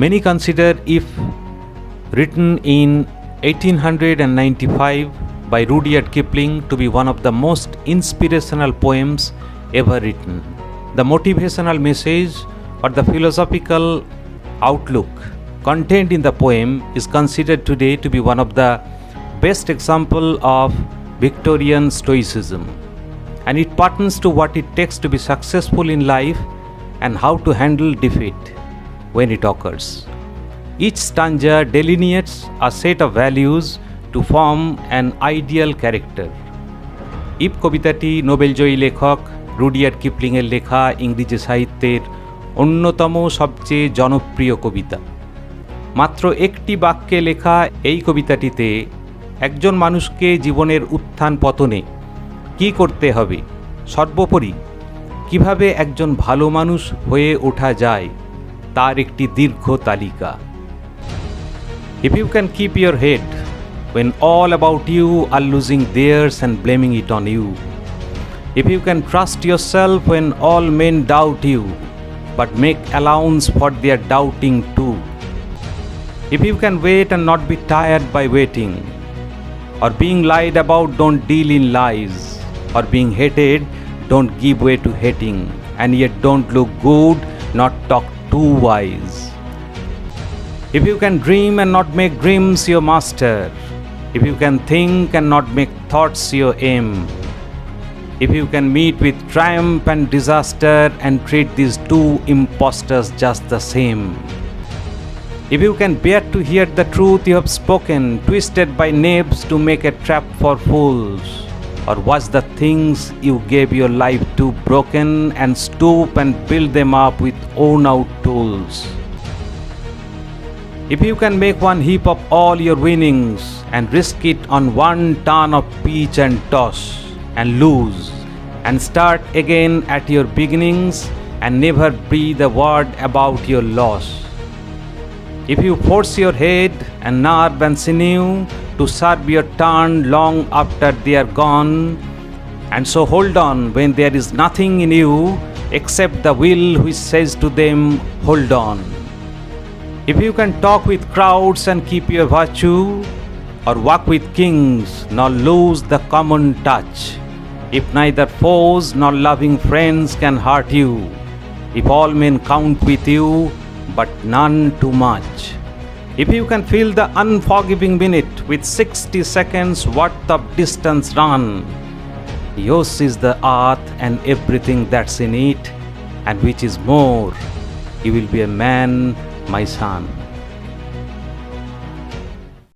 Many consider if written in 1895 by Rudyard Kipling to be one of the most inspirational poems ever written. The motivational message or the philosophical outlook contained in the poem is considered today to be one of the best example of Victorian Stoicism, and it pertains to what it takes to be successful in life and how to handle defeat when it occurs. Each stanza delineates a set of values to form an ideal character. ইপ কবিতাটি নোবেলজয়ী লেখক Rudyard কিপলিংয়ের লেখা ইংরেজি সাহিত্যের অন্যতম সবচেয়ে জনপ্রিয় কবিতা। মাত্র একটি বাক্যে লেখা এই কবিতাটিতে একজন মানুষকে জীবনের উত্থান পতনে কী করতে হবে, সর্বোপরি কিভাবে একজন ভালো মানুষ হয়ে ওঠা যায় তার একটি দীর্ঘ তালিকা। If you can keep your head when all about you are losing theirs and blaming it on you, if you can trust yourself when all men doubt you but make allowance for their doubting too, if you can wait and not be tired by waiting, or being lied about don't deal in lies, or being hated don't give way to hating, and yet don't look good, not talk too wise. If you can dream and not make dreams your master, if you can think and not make thoughts your aim, if you can meet with triumph and disaster and treat these two impostors just the same, if you can bear to hear the truth you have spoken, twisted by knaves to make a trap for fools, or watch the things you gave your life to broken and stoop and build them up with worn out tools, if you can make one heap of all your winnings and risk it on one ton of pitch and toss and lose, and start again at your beginnings and never breathe a word about your loss, if you force your head and nerve and sinew to serve your turn long after they are gone, and so hold on when there is nothing in you except the will which says to them, hold on. If you can talk with crowds and keep your virtue, or walk with kings nor lose the common touch, if neither foes nor loving friends can hurt you, if all men count with you but none too much, if you can fill the unforgiving minute with 60 seconds worth of distance run, yours is the earth and everything that's in it, and which is more, you will be a man, my son.